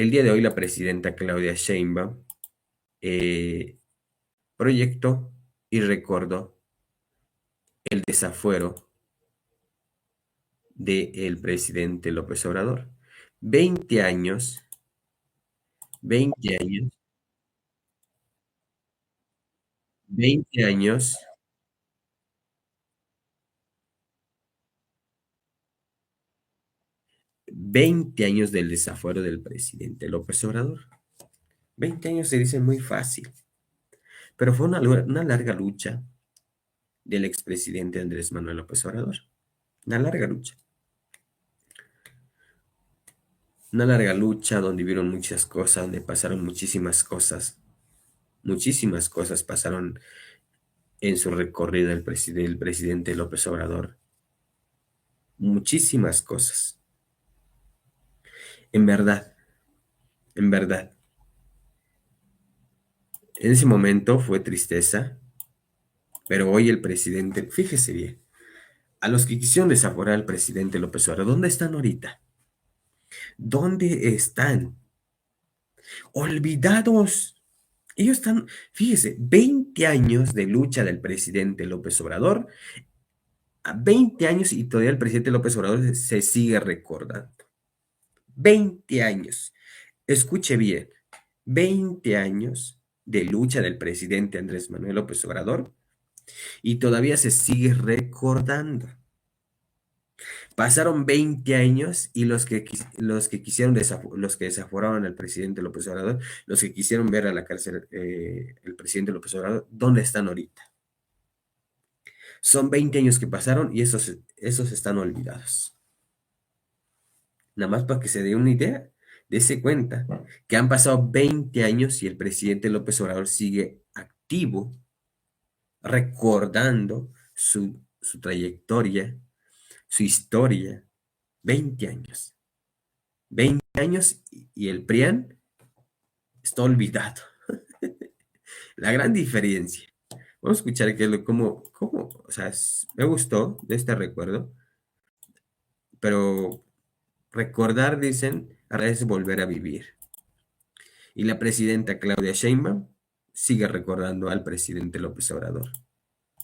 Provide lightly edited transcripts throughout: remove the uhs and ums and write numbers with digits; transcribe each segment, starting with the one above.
El día de hoy la presidenta Claudia Sheinbaum eh, proyectó y recordó el desafuero del presidente López Obrador. 20 años, 20 años, 20 años, 20 años del desafuero del presidente López Obrador. 20 años se dice muy fácil, pero fue una larga lucha del expresidente Andrés Manuel López Obrador. Una larga lucha. Una larga lucha donde vieron muchas cosas, donde pasaron muchísimas cosas. Muchísimas cosas pasaron en su recorrido el presidente López Obrador. Muchísimas cosas. En verdad, en verdad. En ese momento fue tristeza, pero hoy el presidente, fíjese bien, a los que quisieron desaforar al presidente López Obrador, ¿dónde están ahorita? ¿Dónde están? Olvidados. Ellos están, fíjese, 20 años de lucha del presidente López Obrador, a 20 años y todavía el presidente López Obrador se sigue recordando. 20 años. Escuche bien, 20 años de lucha del presidente Andrés Manuel López Obrador y todavía se sigue recordando. Pasaron 20 años y los que quisieron los que desaforaron al presidente López Obrador, los que quisieron ver a la cárcel el presidente López Obrador, ¿dónde están ahorita? Son 20 años que pasaron y esos están olvidados. Nada más para que se dé una idea, dése cuenta que han pasado 20 años y el presidente López Obrador sigue activo, recordando su trayectoria, su historia. 20 años. 20 años y el PRIAN está olvidado. La gran diferencia. Vamos a escuchar o sea, me gustó de este recuerdo, pero recordar, dicen, ahora es volver a vivir. Y la presidenta Claudia Sheinbaum sigue recordando al presidente López Obrador.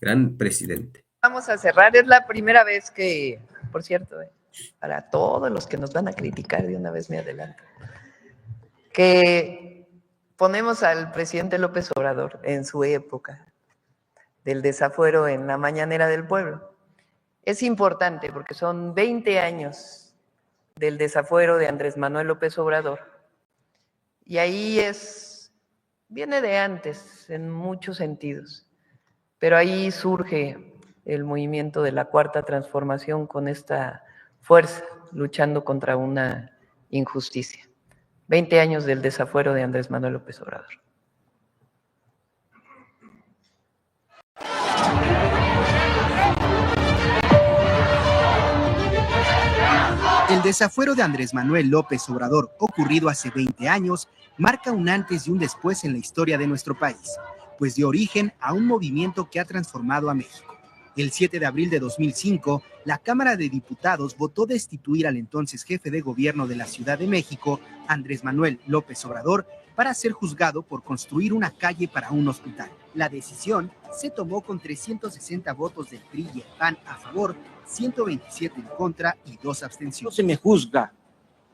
Gran presidente. Vamos a cerrar. Es la primera vez que, por cierto, para todos los que nos van a criticar, de una vez me adelanto, que ponemos al presidente López Obrador en su época del desafuero en la mañanera del pueblo. Es importante porque son 20 años del desafuero de Andrés Manuel López Obrador. Y ahí viene de antes en muchos sentidos, pero ahí surge el movimiento de la Cuarta Transformación con esta fuerza, luchando contra una injusticia. 20 años del desafuero de Andrés Manuel López Obrador. El desafuero de Andrés Manuel López Obrador, ocurrido hace 20 años, marca un antes y un después en la historia de nuestro país, pues dio origen a un movimiento que ha transformado a México. El 7 de abril de 2005, la Cámara de Diputados votó destituir al entonces jefe de gobierno de la Ciudad de México, Andrés Manuel López Obrador, para ser juzgado por construir una calle para un hospital. La decisión se tomó con 360 votos del PRI y el PAN a favor, 127 en contra y 2 abstenciones. No se me juzga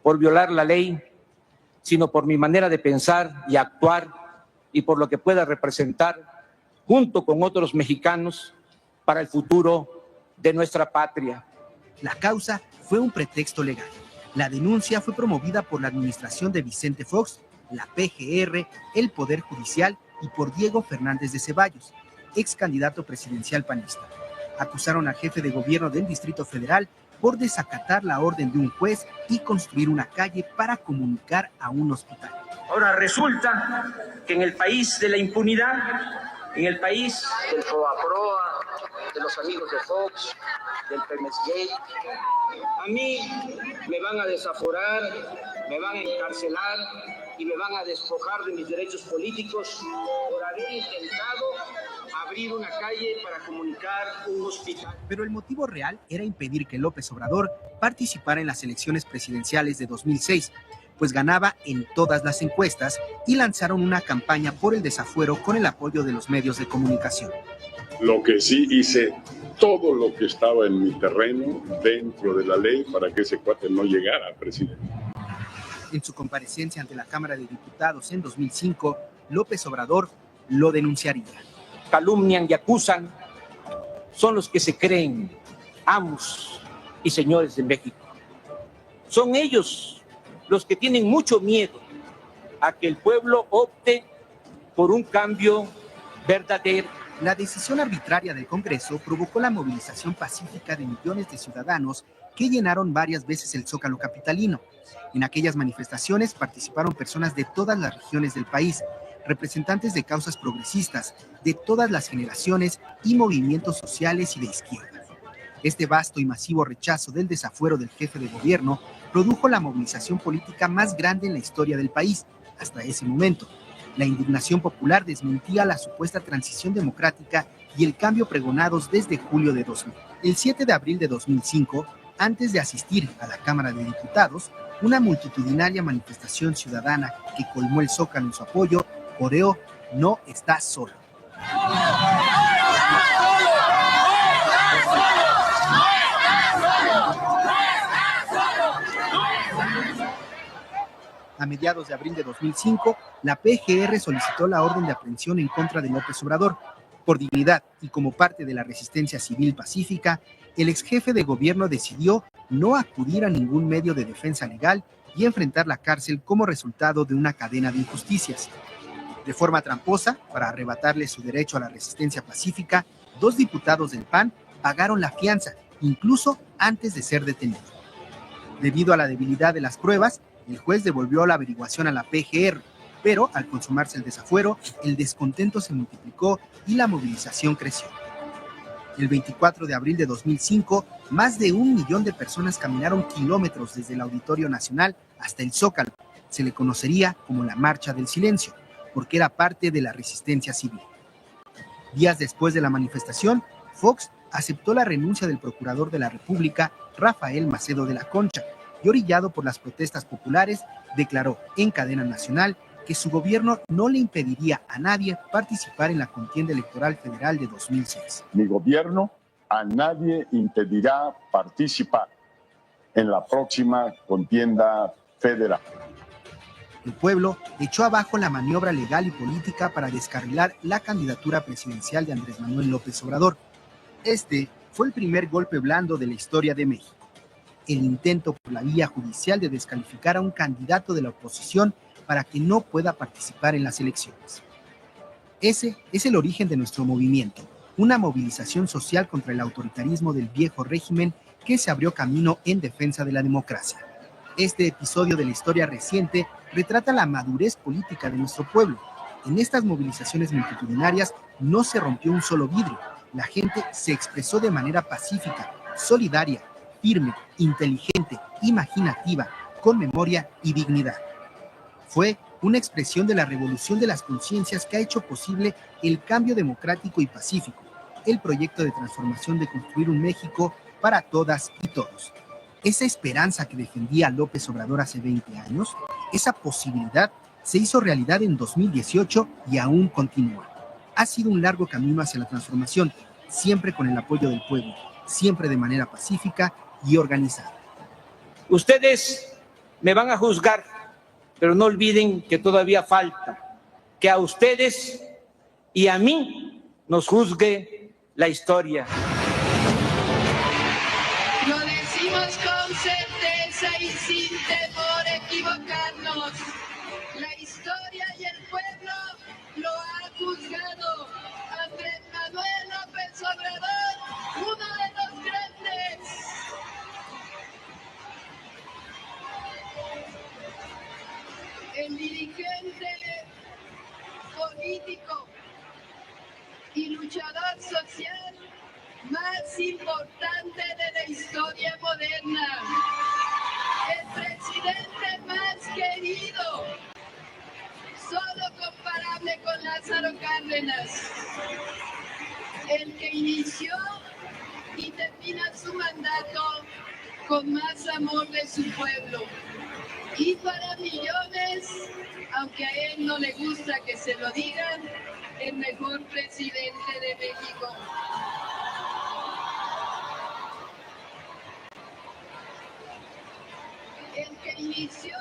por violar la ley, sino por mi manera de pensar y actuar y por lo que pueda representar junto con otros mexicanos para el futuro de nuestra patria. La causa fue un pretexto legal. La denuncia fue promovida por la administración de Vicente Fox, la PGR, el Poder Judicial y por Diego Fernández de Ceballos, ex candidato presidencial panista. Acusaron al jefe de gobierno del Distrito Federal por desacatar la orden de un juez y construir una calle para comunicar a un hospital. Ahora resulta que en el país de la impunidad, en el país del Fobaproa, de los amigos de Fox, del Pemex Gate, a mí me van a desaforar, me van a encarcelar y me van a despojar de mis derechos políticos por haber intentado abrir una calle para comunicar un hospital. Pero el motivo real era impedir que López Obrador participara en las elecciones presidenciales de 2006, pues ganaba en todas las encuestas y lanzaron una campaña por el desafuero con el apoyo de los medios de comunicación. Lo que sí hice todo lo que estaba en mi terreno dentro de la ley para que ese cuate no llegara a presidente. En su comparecencia ante la Cámara de Diputados en 2005, López Obrador lo denunciaría. Calumnian y acusan son los que se creen amos y señores de México. Son ellos los que tienen mucho miedo a que el pueblo opte por un cambio verdadero. La decisión arbitraria del Congreso provocó la movilización pacífica de millones de ciudadanos que llenaron varias veces el Zócalo capitalino. En aquellas manifestaciones participaron personas de todas las regiones del país, representantes de causas progresistas, de todas las generaciones y movimientos sociales y de izquierda. Este vasto y masivo rechazo del desafuero del jefe de gobierno produjo la movilización política más grande en la historia del país hasta ese momento. La indignación popular desmentía la supuesta transición democrática y el cambio pregonados desde julio de 2000. El 7 de abril de 2005, antes de asistir a la Cámara de Diputados, una multitudinaria manifestación ciudadana que colmó el Zócalo en su apoyo coreó "No está solo". A mediados de abril de 2005, la PGR solicitó la orden de aprehensión en contra de López Obrador. Por dignidad y como parte de la resistencia civil pacífica, el exjefe de gobierno decidió no acudir a ningún medio de defensa legal y enfrentar la cárcel como resultado de una cadena de injusticias. De forma tramposa, para arrebatarle su derecho a la resistencia pacífica, 2 diputados del PAN pagaron la fianza, incluso antes de ser detenido. Debido a la debilidad de las pruebas, el juez devolvió la averiguación a la PGR, pero al consumarse el desafuero, el descontento se multiplicó y la movilización creció. El 24 de abril de 2005, más de 1 millón de personas caminaron kilómetros desde el Auditorio Nacional hasta el Zócalo. Se le conocería como la Marcha del Silencio, porque era parte de la resistencia civil. Días después de la manifestación, Fox aceptó la renuncia del procurador de la República, Rafael Macedo de la Concha, y orillado por las protestas populares, declaró en cadena nacional que su gobierno no le impediría a nadie participar en la contienda electoral federal de 2006. Mi gobierno a nadie impedirá participar en la próxima contienda federal. El pueblo echó abajo la maniobra legal y política para descarrilar la candidatura presidencial de Andrés Manuel López Obrador. Este fue el primer golpe blando de la historia de México. El intento por la vía judicial de descalificar a un candidato de la oposición para que no pueda participar en las elecciones. Ese es el origen de nuestro movimiento, una movilización social contra el autoritarismo del viejo régimen que se abrió camino en defensa de la democracia. Este episodio de la historia reciente retrata la madurez política de nuestro pueblo. En estas movilizaciones multitudinarias no se rompió un solo vidrio. La gente se expresó de manera pacífica, solidaria, firme, inteligente, imaginativa, con memoria y dignidad. Fue una expresión de la revolución de las conciencias que ha hecho posible el cambio democrático y pacífico, el proyecto de transformación de construir un México para todas y todos. Esa esperanza que defendía López Obrador hace 20 años, esa posibilidad se hizo realidad en 2018 y aún continúa. Ha sido un largo camino hacia la transformación, siempre con el apoyo del pueblo, siempre de manera pacífica y organizada. Ustedes me van a juzgar, pero no olviden que todavía falta que a ustedes y a mí nos juzgue la historia. Lo decimos con certeza y sin temor a equivocarnos. La historia y el pueblo lo han juzgado. Andrés Manuel López Obrador, uno de los grandes. El dirigente político y luchador social más importante de la historia moderna, el presidente más querido, solo comparable con Lázaro Cárdenas, el que inició y termina su mandato con más amor de su pueblo. Y para millones, aunque a él no le gusta que se lo digan, el mejor presidente de México. El que inició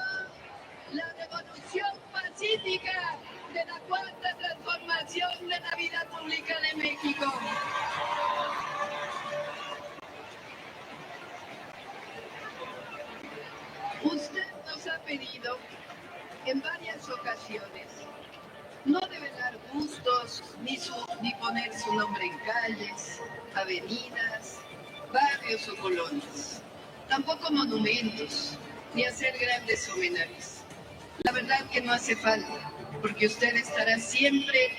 la revolución pacífica de la cuarta transformación de la vida pública de México. Usted nos ha pedido en varias ocasiones no develar gustos ni poner su nombre en calles, avenidas, barrios o colonias, tampoco monumentos, ni hacer grandes homenajes. La verdad que no hace falta, porque usted estará siempre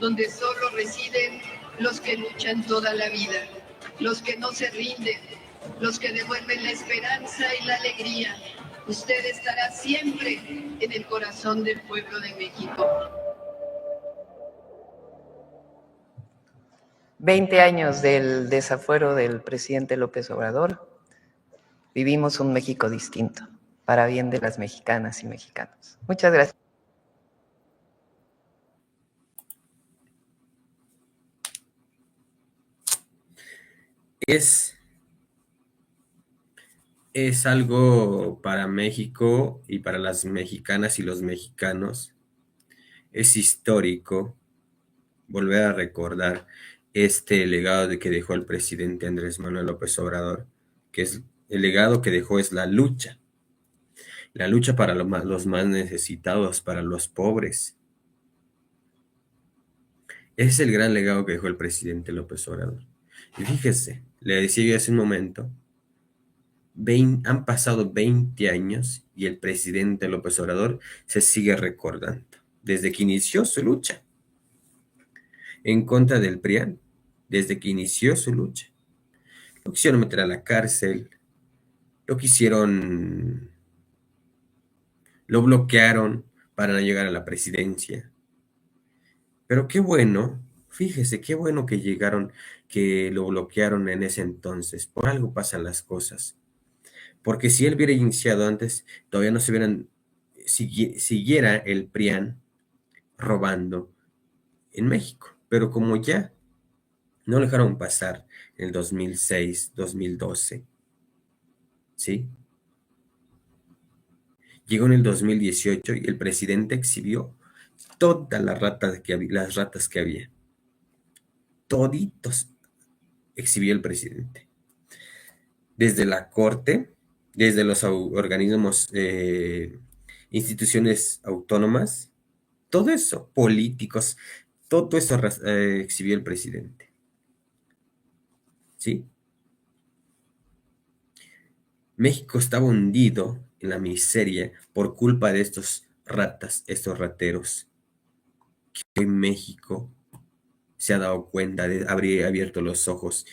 donde solo residen los que luchan toda la vida, los que no se rinden, los que devuelven la esperanza y la alegría. Usted estará siempre en el corazón del pueblo de México. 20 años del desafuero del presidente López Obrador. Vivimos un México distinto, para bien de las mexicanas y mexicanos. Muchas gracias. Es algo para México y para las mexicanas y los mexicanos. Es histórico volver a recordar este legado de que dejó el presidente Andrés Manuel López Obrador, que es el legado que dejó es la lucha para los más necesitados, para los pobres. Ese es el gran legado que dejó el presidente López Obrador. Y fíjese, le decía yo hace un momento, han pasado 20 años y el presidente López Obrador se sigue recordando, desde que inició su lucha en contra del PRIAN, desde que inició su lucha. Lo quisieron meter a la cárcel, lo bloquearon para no llegar a la presidencia. Pero qué bueno, fíjese, qué bueno que llegaron, que lo bloquearon en ese entonces. Por algo pasan las cosas. Porque si él hubiera iniciado antes, todavía no se siguiera el PRIAN robando en México. Pero como ya no lo dejaron pasar en el 2006, 2012, ¿sí? Llegó en el 2018 y el presidente exhibió todas las ratas que había. Toditos exhibió el presidente. Desde la corte, desde los organismos, instituciones autónomas, todo eso, políticos, todo eso exhibió el presidente. ¿Sí? México estaba hundido en la miseria por culpa de estos ratas, estos rateros. Que hoy México se ha dado cuenta, habría abierto los ojos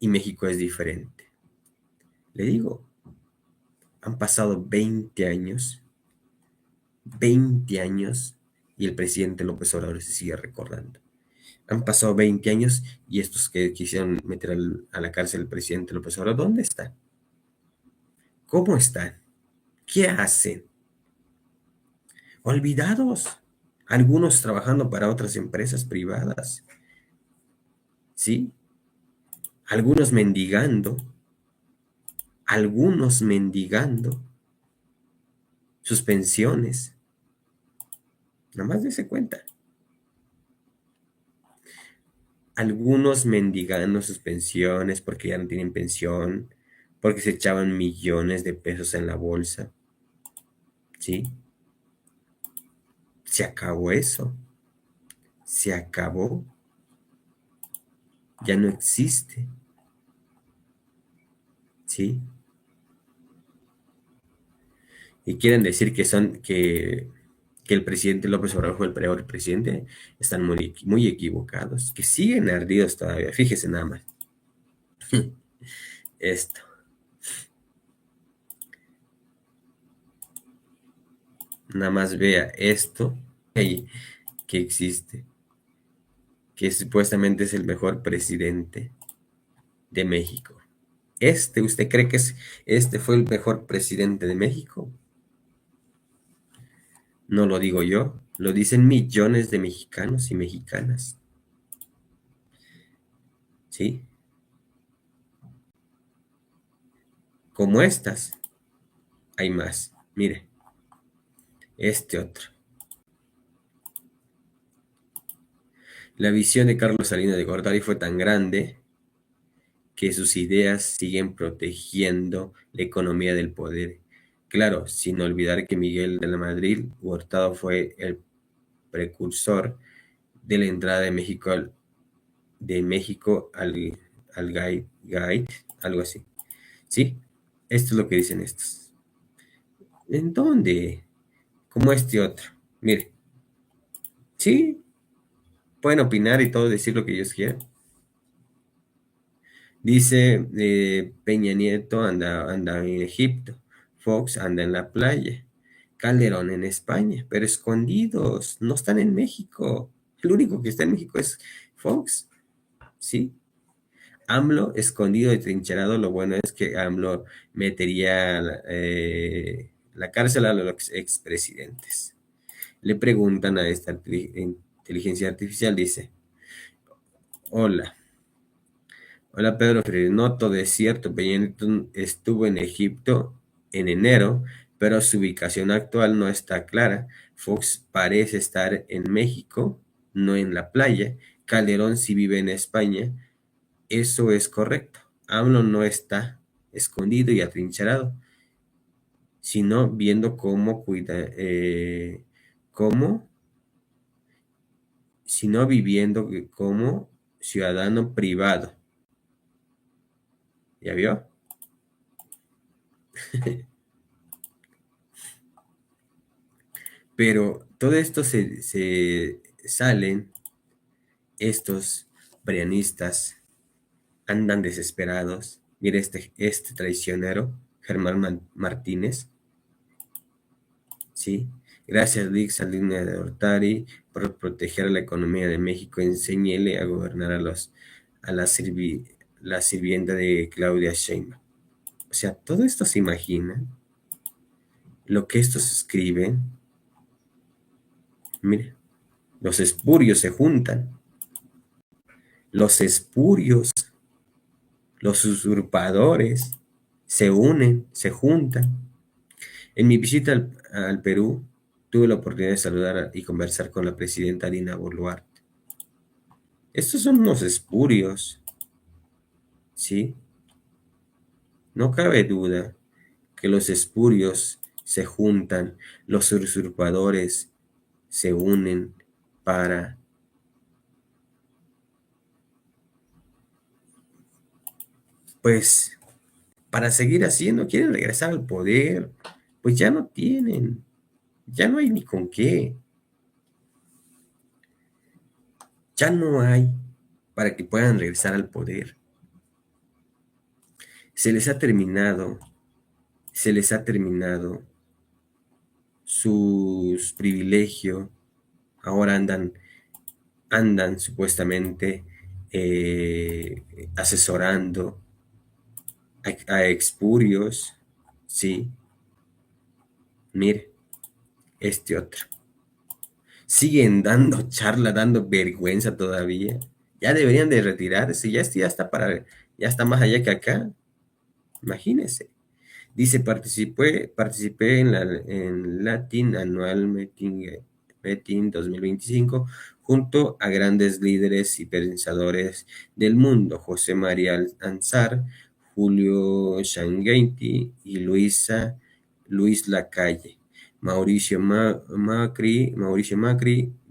y México es diferente. Le digo, han pasado 20 años y el presidente López Obrador se sigue recordando. Han pasado 20 años y estos que quisieron meter a la cárcel al presidente López Obrador, ¿dónde están? ¿Cómo están? ¿Qué hacen? Olvidados. Algunos trabajando para otras empresas privadas. ¿Sí? Algunos mendigando sus pensiones. Nada más dése cuenta. Algunos mendigando sus pensiones porque ya no tienen pensión, porque se echaban millones de pesos en la bolsa. ¿Sí? Se acabó eso. Se acabó. Ya no existe. ¿Sí? Y quieren decir que el presidente López Obrador fue el peor presidente, están muy, muy equivocados, que siguen ardidos todavía. Fíjese nada más. Esto. Nada más vea esto ahí que existe, que supuestamente es el mejor presidente de México. ¿Usted cree que este fue el mejor presidente de México? No lo digo yo, lo dicen millones de mexicanos y mexicanas. ¿Sí? Como estas, hay más. Mire, este otro. La visión de Carlos Salinas de Gortari fue tan grande que sus ideas siguen protegiendo la economía del poder. Claro, sin olvidar que Miguel de la Madrid Hurtado fue el precursor de la entrada de México al GAIT, algo así. ¿Sí? Esto es lo que dicen estos. ¿En dónde? Como este otro. Mire. Sí, pueden opinar y todo, decir lo que ellos quieran. Dice Peña Nieto anda en Egipto, Fox anda en la playa, Calderón en España, pero escondidos, no están en México. El único que está en México es Fox, ¿sí? AMLO escondido y trincherado, lo bueno es que AMLO metería la cárcel a los expresidentes. Le preguntan a esta inteligencia artificial, dice, hola Pedro Freire, no todo es cierto, Peña Nieto estuvo en Egipto en enero, pero su ubicación actual no está clara. Fox parece estar en México, no en la playa. Calderón sí vive en España. Eso es correcto. AMLO no está escondido y atrincherado, sino viendo sino viviendo como ciudadano privado. ¿Ya vio? Pero todo esto se salen, estos brianistas andan desesperados. Mire este traicionero, Germán Martínez, ¿sí? Gracias, Lick Salinas de Gortari, por proteger la economía de México. Enséñele a gobernar a la sirvienta de Claudia Sheinbaum. O sea, todo esto se imagina, lo que estos escriben. Mire, los espurios se juntan. Los espurios, los usurpadores, se unen, se juntan. En mi visita al Perú, tuve la oportunidad de saludar y conversar con la presidenta Dina Boluarte. Estos son unos espurios, ¿sí? No cabe duda que los espurios se juntan, los usurpadores se unen para seguir haciendo, quieren regresar al poder, pues ya no tienen, ya no hay ni con qué, ya no hay para que puedan regresar al poder. Se les ha terminado sus privilegios, ahora andan supuestamente asesorando a expurios, sí. Mire, este otro. Siguen dando charla, dando vergüenza todavía. Ya deberían de retirarse, ya está más allá que acá. Imagínense. Dice, participé en Latin Annual Meeting 2025 junto a grandes líderes y pensadores del mundo, José María Ansar, Julio Sanguinetti y Luis Lacalle, Mauricio Macri,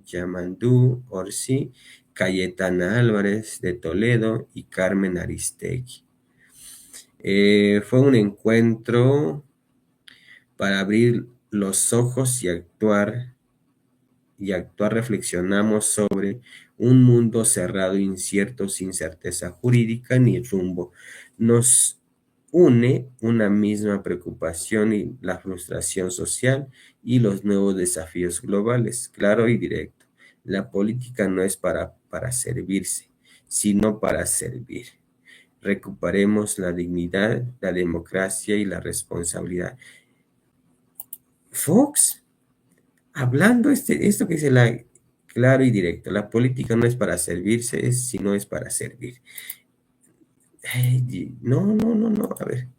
Yamandú Orsi, Cayetana Álvarez de Toledo y Carmen Aristegui. Fue un encuentro para abrir los ojos y actuar reflexionamos sobre un mundo cerrado, incierto, sin certeza jurídica ni rumbo. Nos une una misma preocupación y la frustración social y los nuevos desafíos globales, claro y directo. La política no es para servirse, sino para servir. Recuperemos la dignidad, la democracia y la responsabilidad. Fox hablando esto que dice claro y directo, la política no es para servirse, sino es para servir. No, no, no, no, a ver,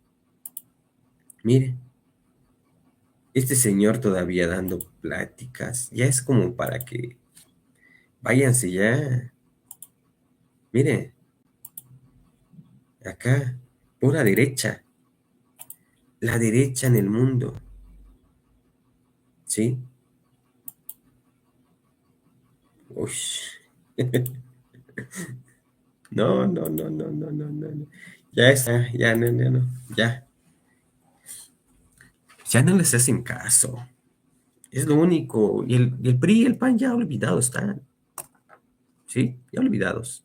mire, este señor todavía dando pláticas, ya es como para que váyanse ya. Mire, acá, pura derecha, la derecha en el mundo, ¿sí? Uy. No, no, no, no, no, no, no, no. Ya está, ya, no, no, no, ya. Ya no les hacen caso. Es lo único. Y el PRI y el PAN ya olvidados están. ¿Sí? Ya olvidados.